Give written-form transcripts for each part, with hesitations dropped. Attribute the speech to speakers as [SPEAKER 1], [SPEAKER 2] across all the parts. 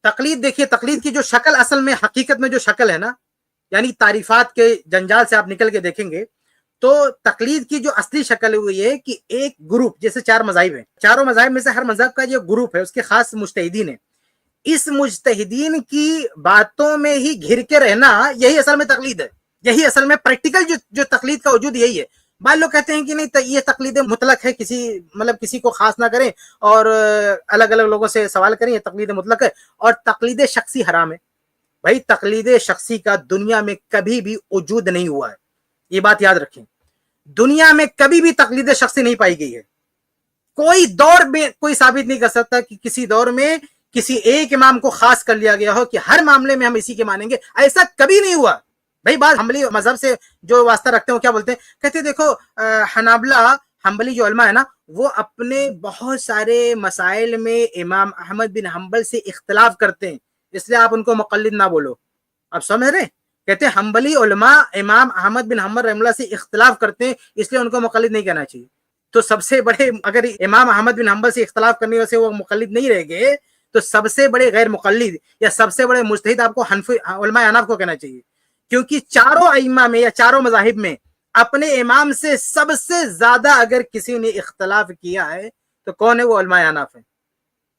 [SPEAKER 1] تقلید دیکھیے، تقلید کی جو شکل اصل میں حقیقت میں جو شکل ہے نا، یعنی تعریفات کے جنجال سے آپ نکل کے دیکھیں گے تو تقلید کی جو اصلی شکل ہے وہ یہ کہ ایک گروپ، جیسے 4 مذاہب ہیں، چاروں مذاہب میں سے ہر مذہب کا جو گروپ ہے اس کے خاص مجتہدین ہیں، اس مجتہدین کی باتوں میں ہی گھر کے رہنا، یہی اصل میں تقلید ہے، یہی اصل میں پریکٹیکل جو تقلید کا وجود یہی ہے۔ بعض لوگ کہتے ہیں کہ نہیں یہ تقلید مطلق ہے، کسی کو خاص نہ کریں اور الگ الگ لوگوں سے سوال کریں، یہ تقلید مطلق ہے، اور تقلید شخصی حرام ہے۔ بھائی تقلید شخصی کا دنیا میں کبھی بھی وجود نہیں ہوا ہے، یہ بات یاد رکھیں، دنیا میں کبھی بھی تقلید شخصی نہیں پائی گئی ہے۔ کوئی دور میں کوئی ثابت نہیں کر سکتا کہ کسی دور میں کسی ایک امام کو خاص کر لیا گیا ہو کہ ہر معاملے میں ہم اسی کے مانیں گے، ایسا کبھی نہیں ہوا۔ بھائی بعض حنبلی مذہب سے جو واسطہ رکھتے ہیں وہ کیا بولتے ہیں، کہتے ہیں دیکھو حنبلی جو علماء ہے نا، وہ اپنے بہت سارے مسائل میں امام احمد بن حنبل سے اختلاف کرتے ہیں، اس لیے آپ ان کو مقلد نہ بولو۔ اب سمجھ رہے ہیں؟ کہتے ہیں حنبلی علماء امام احمد بن حنبل رحمہ اللہ سے اختلاف کرتے ہیں، اس لیے ان کو مقلد نہیں کہنا چاہیے۔ تو سب سے بڑے، اگر امام احمد بن حنبل سے اختلاف کرنے وجہ سے وہ مقلد نہیں رہ گئے، تو سب سے بڑے غیر مقلد یا سب سے بڑے مجتہد آپ کو علماء احناف کو کہنا چاہیے، کیونکہ چاروں ائمہ میں یا چاروں مذاہب میں اپنے امام سے سب سے زیادہ اگر کسی نے اختلاف کیا ہے تو کون ہے؟ وہ علماء احناف ہیں۔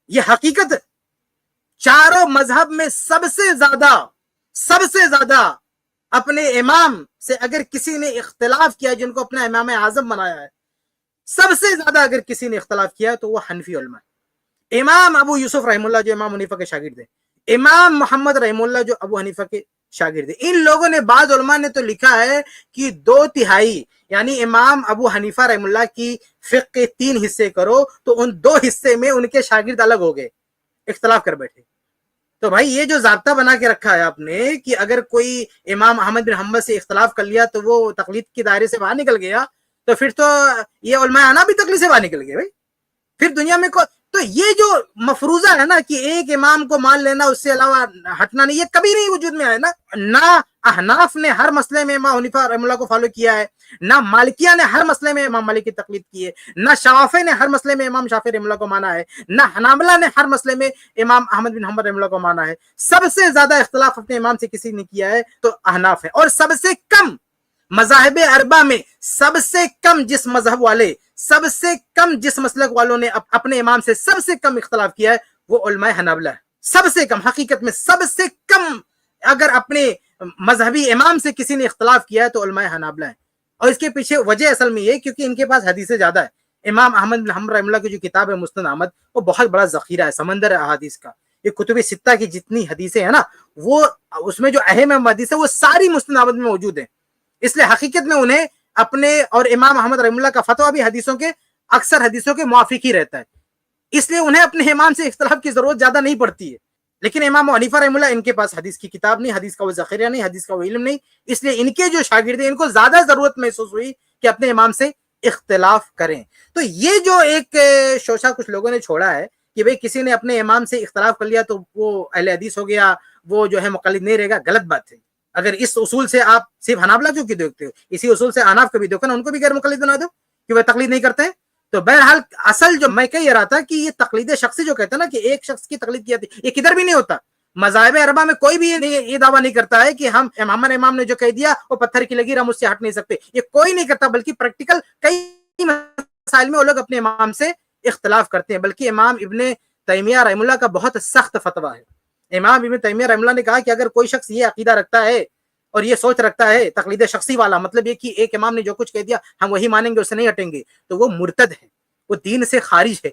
[SPEAKER 1] یہ حقیقت ہے، چاروں مذہب میں سب سے زیادہ اپنے امام سے اگر کسی نے اختلاف کیا، جن کو اپنا امام اعظم بنایا ہے، سب سے زیادہ اگر کسی نے اختلاف کیا ہے تو وہ حنفی علماء ہے۔ امام ابو یوسف رحمہ اللہ جو امام حنیفہ کے شاگرد ہیں، امام محمد رحمہ اللہ جو ابو حنیفہ کے شاگرد ہیں، ان لوگوں نے، بعض علماء نے تو لکھا ہے کہ 2/3 یعنی امام ابو حنیفہ رحمہ اللہ کی فقہ کے 3 حصے کرو تو ان 2 حصے میں ان کے شاگرد الگ ہو گئے، اختلاف کر بیٹھے۔ تو بھائی یہ جو ضابطہ بنا کے رکھا ہے آپ نے کہ اگر کوئی امام احمد بن حنبل سے اختلاف کر لیا تو وہ تقلید کے دائرے سے باہر نکل گیا، تو پھر تو یہ علماء احناف بھی تقلید سے باہر نکل گئے۔ بھائی پھر دنیا میں تو یہ جو مفروضہ ہے نا کہ ایک امام کو مان لینا، اس سے علاوہ ہٹنا نہیں، یہ کبھی نہیں وجود میں آیا نا۔ نہ احناف نے ہر مسئلے میں امام حنیفہ رحمہ اللہ کو فالو کیا ہے، نہ مالکیہ نے ہر مسئلے میں امام مالک کی تقلید کی ہے، نہ شافعی نے ہر مسئلے میں امام شافعی رحمہ اللہ کو مانا ہے، نہ حنابلہ نے ہر مسئلے میں امام احمد بن حنبل رحمہ اللہ کو مانا ہے۔ سب سے زیادہ اختلاف اپنے امام سے کسی نے کیا ہے تو احناف ہے، اور سب سے کم مذاہب اربع میں سب سے کم جس مذہب والے، سب سے کم جس مسلک والوں نے اپنے امام سے سب سے کم اختلاف کیا ہے وہ علماء حنابلہ ہے۔ سب سے کم، حقیقت میں سب سے کم اگر اپنے مذہبی امام سے کسی نے اختلاف کیا ہے تو علماء حنابلہ ہیں۔ اور اس کے پیچھے وجہ اصل میں یہ کیونکہ ان کے پاس حدیثیں زیادہ ہے۔ امام احمد بن حنبل رحمہ اللہ کی جو کتاب ہے مسند احمد، وہ بہت بڑا ذخیرہ ہے، سمندر ہے احادیث کا۔ یہ کتب ستہ کی جتنی حدیثیں ہیں نا، وہ اس میں جو اہم حدیث ہے وہ ساری مسند احمد میں موجود ہیں، اس لیے حقیقت میں انہیں اپنے اور امام احمد رحمہ اللہ کا فتویٰ بھی اکثر حدیثوں کے موافق ہی رہتا ہے، اس لیے انہیں اپنے امام سے اختلاف کی ضرورت زیادہ نہیں پڑتی ہے۔ لیکن امام حنیفہ رحمہ اللہ، ان کے پاس حدیث کی کتاب نہیں، حدیث کا وہ ذخیرہ نہیں، حدیث کا وہ علم نہیں، اس لیے ان کے جو شاگرد ہیں ان کو زیادہ ضرورت محسوس ہوئی کہ اپنے امام سے اختلاف کریں۔ تو یہ جو ایک شوشہ کچھ لوگوں نے چھوڑا ہے کہ بھئی کسی نے اپنے امام سے اختلاف کر لیا تو وہ اہل حدیث ہو گیا، وہ جو ہے مقلد نہیں رہے گا، غلط بات ہے۔ اگر اس اصول سے آپ صرف حنابلہ کیوں کی دیکھتے ہو، اسی اصول سے احناف کو بھی دیکھو نا، ان کو بھی غیر مقلد بنا دو کہ وہ تقلید نہیں کرتے ہیں۔ تو بہرحال اصل جو میں کہہ رہا تھا کہ یہ تقلید شخصی جو کہتا ہے نا کہ ایک شخص کی تقلید کی جاتی ہے، یہ کدھر بھی نہیں ہوتا۔ مذاہب اربعہ میں کوئی بھی یہ دعویٰ نہیں کرتا ہے کہ ہم امام نے جو کہہ دیا وہ پتھر کی لکیر، ہم اس سے ہٹ نہیں سکتے، یہ کوئی نہیں کرتا، بلکہ پریکٹیکل کئی مسائل میں وہ لوگ اپنے امام سے اختلاف کرتے ہیں۔ بلکہ امام ابن تیمیہ رحمہ اللہ کا بہت سخت فتویٰ ہے۔ امام ابن تیمیہ رحمہ اللہ نے کہا کہ اگر کوئی شخص یہ عقیدہ رکھتا ہے اور یہ سوچ رکھتا ہے تقلید شخصی والا، مطلب یہ کہ ایک امام نے جو کچھ کہہ دیا ہم وہی مانیں گے، اس سے نہیں ہٹیں گے، تو وہ مرتد ہے، وہ دین سے خارج ہے۔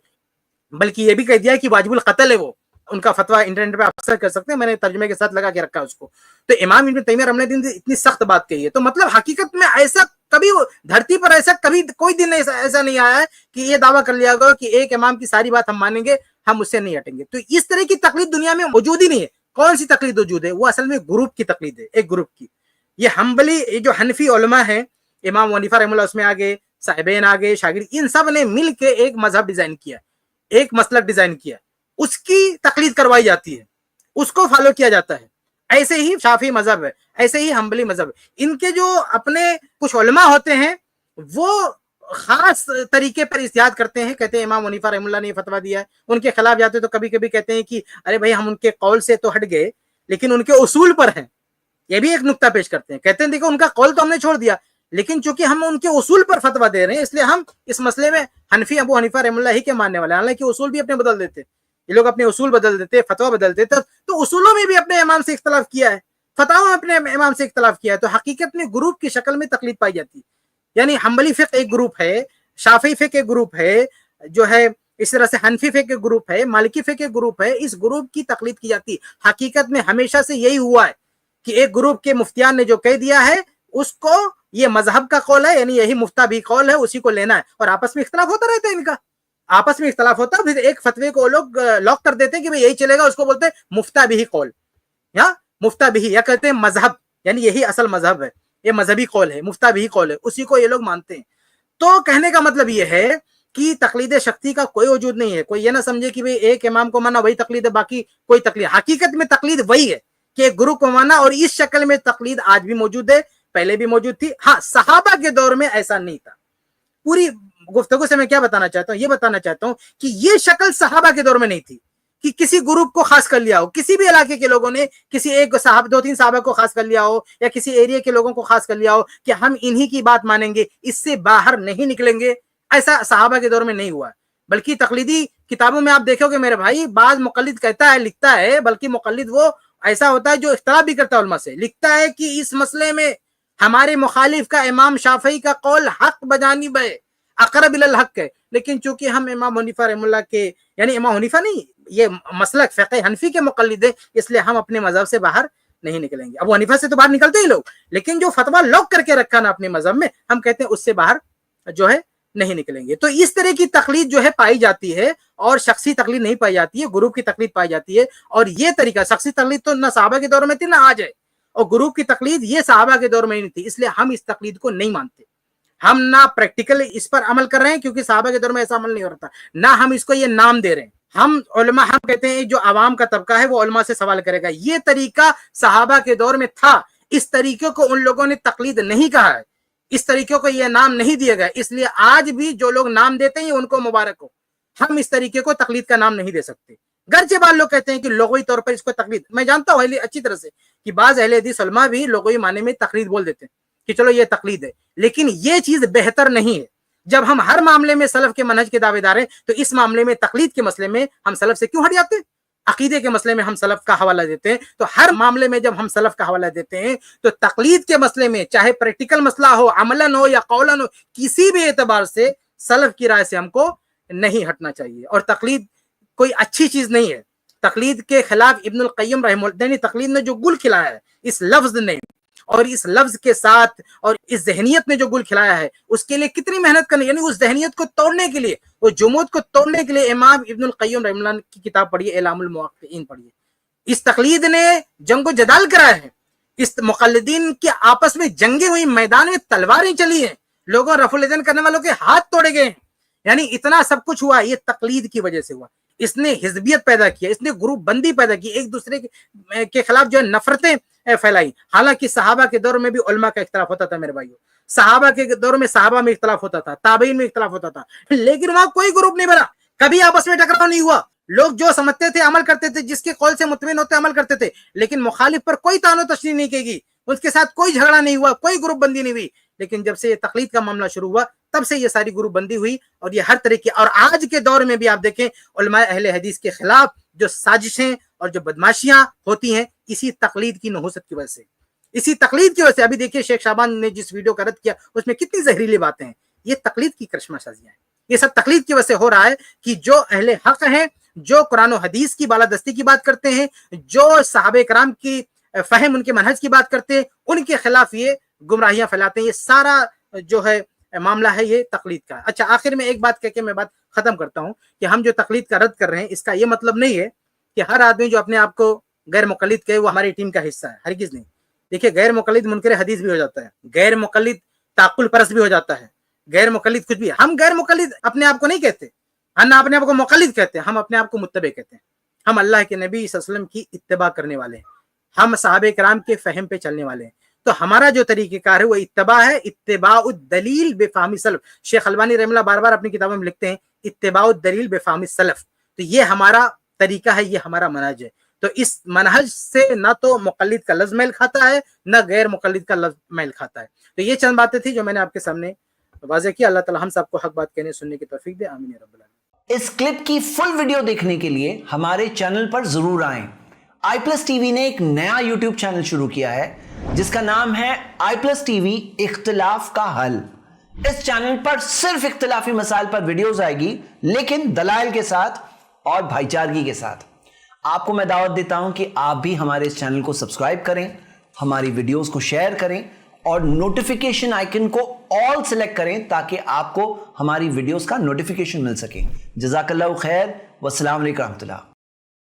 [SPEAKER 1] بلکہ یہ بھی کہہ دیا کہ واجب القتل ہے وہ، ان کا فتویٰ انٹرنیٹ پہ اکثر کر سکتے ہیں، میں نے ترجمے کے ساتھ لگا کے رکھا اس کو۔ تو امام ابن تیمیہ رحمہ اللہ نے اتنی سخت بات کہی ہے، تو مطلب حقیقت میں ایسا کبھی دھرتی پر ایسا کبھی کوئی دن ایسا نہیں آیا ہے کہ یہ دعویٰ کر لیا گیا کہ ایک امام کی ساری بات ہم مانیں گے، ہم اس سے نہیں ہٹیں گے۔ تو اس طرح کی تقلید دنیا میں موجود ہی نہیں ہے۔ کون سی تقلید موجود ہے؟ وہ اصل میں گروپ کی تقلید ہے، ایک گروپ کی۔ یہ حنبلی جو حنفی علماء ہیں، امام حنیفہ رحمہ اللہ اس میں آگے، صاحبین آگے، شاگرد، ان سب نے مل کے ایک مذہب ڈیزائن کیا، ایک مسلک ڈیزائن کیا، اس کی تقلید کروائی جاتی ہے، اس کو فالو کیا جاتا ہے۔ ایسے ہی شافعی مذہب ہے، ایسے ہی حنبلی مذہب ہے۔ ان کے جو اپنے کچھ علماء ہوتے ہیں وہ खास तरीके पर इज्तिहाद करते हैं, कहते हैं इमाम हनीफा रहमतुल्लाह ने फतवा दिया है, उनके खिलाफ जाते तो कभी कभी कहते हैं कि अरे भाई हम उनके कौल से तो हट गए लेकिन उनके उसूल पर हैं, ये भी एक नुक्ता पेश करते हैं। कहते हैं देखो उनका कौल तो हमने छोड़ दिया लेकिन चूंकि हम उनके उसूल पर फतवा दे रहे हैं इसलिए हम इस मसले में हनफी अबू हनीफा रहमतुल्लाह ही के मानने वाले हैं। हालांकि उसूल भी अपने बदल देते, ये लोग अपने उसूल बदल देते, फतवा बदल देते, तो उसूलों में भी अपने इमाम से इख्तलाफ किया है, फतवा में अपने इमाम से इख्तलाफ किया है। तो हकीकत में ग्रुप की शक्ल में तकलीद पाई जाती है। यानी हम्बली फिक्र एक ग्रुप है, शाफी फिक्र एक ग्रुप है, जो है इस तरह से हनफी फिक्र एक ग्रुप है, मालिकी फिक्र एक ग्रुप है, इस ग्रुप की तकलीद की जाती है। हकीकत में हमेशा से यही हुआ है कि एक ग्रुप के मुफ्तियान ने जो कह दिया है उसको ये मजहब का कौल है, यानी यही मुफ्ता भी कौल है, उसी को लेना है। और आपस में इख्तलाफ होता रहता है, इनका आपस में इख्तलाफ होता है, फिर एक फतवे को लोग लॉक कर देते हैं कि भाई यही चलेगा, उसको बोलते हैं मुफ्ता भी कौल या मुफ्ता भी, या कहते हैं मजहब, यानी यही असल मजहब है, ये मजहबी कौल है, मुफ्ता भी कौल है, उसी को ये लोग मानते हैं। तो कहने का मतलब ये है कि तकलीद शक्ति का कोई वजूद नहीं है। कोई ये ना समझे कि भाई एक इमाम को माना वही तकलीद है, बाकी कोई तकलीद। हकीकत में तकलीद वही है कि एक गुरु को माना, और इस शक्ल में तकलीद आज भी मौजूद है, पहले भी मौजूद थी। हाँ, सहाबा के दौर में ऐसा नहीं था। पूरी गुफ्तगू से मैं क्या बताना चाहता हूँ, ये बताना चाहता हूँ कि ये शक्ल सहाबा के दौर में नहीं थी कि किसी ग्रुप को खास कर लिया हो, किसी भी इलाके के लोगों ने किसी एक साहब, 2-3 साहबा को खास कर लिया हो, या किसी एरिया के लोगों को खास कर लिया हो कि हम इन्हीं की बात मानेंगे, इससे बाहर नहीं निकलेंगे। ऐसा सहाबा के दौर में नहीं हुआ। बल्कि तकलीदी किताबों में आप देखोगे मेरे भाई, बाज मुकल्लिद कहता है, लिखता है, बल्कि मुकल्लिद वो ऐसा होता है जो इख्तलाफ भी करता है उलमा से, लिखता है कि इस मसले में हमारे मुखालिफ का इमाम शाफी का कौल हक बजानिब है, अकरब इलल हक है। लेकिन चूंकि हम इमाम हनीफा रहमतुल्लाह के, यानी इमाम हनीफा नहीं, ये मसलक फ़िक़्ह हनफी के मुक़ल्लिद है, इसलिए हम अपने मजहब से बाहर नहीं निकलेंगे। अबू हनीफा से तो बाहर निकलते ही लोग, लेकिन जो फतवा लॉक करके रखा ना अपने मजहब में, हम कहते हैं उससे बाहर जो है नहीं निकलेंगे। तो इस तरह की तकलीद जो है पाई जाती है, और शख्सी तकलीद नहीं पाई जाती है, ग्रुप की तकलीद पाई जाती है। और ये तरीका, शख्सी तकलीद तो ना सहाबा के दौर में थी ना आज है, और ग्रुप की तकलीद ये सहाबा के दौर में नहीं थी, इसलिए हम इस तकलीद को नहीं मानते। हम ना प्रैक्टिकल इस पर अमल कर रहे हैं, क्योंकि सहाबा के दौर में ऐसा अमल नहीं हो रहा था, ना हम इसको ये नाम दे रहे हैं। हम उलमा, हम कहते हैं जो आवाम का तबका है वो उलमा से सवाल करेगा। ये तरीका सहाबा के दौर में था, इस तरीके को उन लोगों ने तकलीद नहीं कहा है, इस तरीके को ये नाम नहीं दिया गया, इसलिए आज भी जो लोग नाम देते हैं उनको मुबारक हो। हम इस तरीके को तकलीद का नाम नहीं दे सकते। गरचे बाद लोग कहते हैं कि लोगोई तौर पर इसको तकलीद, मैं जानता हूँ अच्छी तरह से कि बाज अहले हदीस उलमा भी लोगोई माने में तकलीद बोल देते हैं कि चलो ये तकलीद है, लेकिन ये चीज बेहतर नहीं है। जब हम हर मामले में सलफ के मनहज के दावेदार हैं, तो इस मामले में तकलीद के मसले में हम सलफ से क्यों हट जाते हैं? अकीदे के मसले में हम सलफ का हवाला देते हैं, तो हर मामले में जब हम सलफ का हवाला देते हैं, तो तकलीद के मसले में चाहे प्रैक्टिकल मसला हो, अमलन हो या कौलन हो, किसी भी एतबार से सलफ की राय से हमको नहीं हटना चाहिए। और तकलीद कोई अच्छी चीज नहीं है। तकलीद के खिलाफ इब्नुल क़य्यिम रहमतुल्लाह ने तकलीद ने जो गुल खिलाया है इस लफ्ज ने, और इस लफ्ज के साथ और इस ज़हनियत ने जो गुल खिलाया है, उसके लिए कितनी मेहनत करनी, यानी उस ज़हनियत को तोड़ने के लिए, वो जुमूद को तोड़ने के लिए इमाम इब्नुल क़य्यिम रहमतुल्लाह की किताब पढ़िए, इलामुल मुवक्किईन पढ़िए। इस तकलीद ने जंगो जदाल कराया है, इस मुक़ल्लिदीन के आपस में जंगे हुई, मैदान में तलवारें चली हैं, लोगों रफ़ुल यदैन करने वालों के हाथ तोड़े गए हैं। यानी इतना सब कुछ हुआ, ये तकलीद की वजह से हुआ। इसने हिजबियत पैदा किया, इसने ग्रुप बंदी पैदा की, एक दूसरे के खिलाफ जो है नफरतें फैलाई। हालांकि सहाबा के दौर में भी उलमा का इख्तलाफ होता था मेरे भाइयों, सहाबा के दौर में सहाबा में इख्तलाफ होता था, ताबईन में इख्तलाफ होता था, लेकिन वहां कोई ग्रुप नहीं बना, कभी आपस में टकराव नहीं हुआ। लोग जो समझते थे अमल करते थे, जिसके कौल से मुतमिन होते अमल करते थे, लेकिन मुखालिफ पर कोई तानो तशरीह नहीं की, उसके साथ कोई झगड़ा नहीं हुआ, कोई ग्रुप बंदी नहीं हुई। लेकिन जब से ये तकलीद का मामला शुरू हुआ, तब से ये सारी ग्रुप बंदी हुई, और ये हर तरह की, और आज के दौर में भी आप देखें उलमाए अहले हदीस के खिलाफ जो साजिशें और जो बदमाशियां होती हैं, इसी तकलीद की नहुसत की वजह से, इसी तकलीद की वजह से। अभी देखिए शेख शाबान ने जिस वीडियो का रद्द किया, उसमें कितनी जहरीली बातें हैं। ये तकलीद की करिश्मासाजियां हैं, ये सब तकलीद की वजह से हो रहा है कि जो अहले हक हैं, जो कुरान और हदीस की बालादस्ती की बात करते हैं, जो सहाबे कराम की फहम, उनके मनहज की बात करते हैं, उनके खिलाफ ये गुमराहियां फैलाते हैं। ये सारा जो है मामला है ये तकलीद का। अच्छा, आखिर में एक बात कह के मैं बात खत्म करता हूं कि हम जो तकलीद का रद्द कर रहे हैं, इसका ये मतलब नहीं है कि हर आदमी जो अपने आप को गैर मुकल्लिद कहे वो हमारी टीम का हिस्सा है, हरगिज नहीं। देखिए, गैर मुकल्लिद मुनकर हदीस भी हो जाता है, गैर मुकल्लिद ताकुल परस्त भी हो जाता है, गैर मुकल्लिद कुछ भी। हम गैर मुकल्लिद अपने आप को नहीं कहते, हम ना अपने आप को मुकल्लिद कहते हैं, हम अपने आप को मुत्तबे कहते हैं। हम अल्लाह के नबी सल्लल्लाहु अलैहि वसल्लम की इत्तिबा करने वाले हैं, हम सहाबे कराम के फहम पे चलने वाले हैं। तो हमारा जो तरीक़ेकार है वो इत्तिबा है, इत्तिबाउद दलील बेफहमी सलफ। शेख अलबानी रहमतुल्लाह बार बार अपनी किताबों में लिखते हैं इत्तिबाउद दलील बेफहमी सलफ। तो ये हमारा तरीका है, ये हमारा मनहज है। तो इस मनहज से ना तो मुक़ल्लिद का लफ्ज़ मेल खाता है, ना गैर मुक़ल्लिद का लफ्ज़ मेल खाता है। तो ये चंद बातें थी जो मैंने आपके सामने वाज़ेह किया। अल्लाह ताला हम सबको हक बात कहने सुनने की तौफीक दे, आमीन या रब्बल आलमीन।
[SPEAKER 2] इस क्लिप की फुल वीडियो देखने के लिए हमारे चैनल पर जरूर आएं। iPlus TV ने एक नया YouTube चैनल शुरू किया है जिसका नाम है iPlus TV इख्तिलाफ का हल। इस चैनल पर सिर्फ इख्तिलाफी मसाइल पर वीडियोस आएगी, लेकिन दलाइल के साथ और भाईचारगी के साथ। आपको मैं दावत देता हूं कि आप भी हमारे इस चैनल को सब्सक्राइब करें, हमारी वीडियोस को शेयर करें और नोटिफिकेशन आइकन को ऑल सेलेक्ट करें ताकि आपको हमारी वीडियोस का नोटिफिकेशन मिल सके। जज़ाकल्लाहु खैर, वस्सलाम अलैकुम रहमतुल्लाह।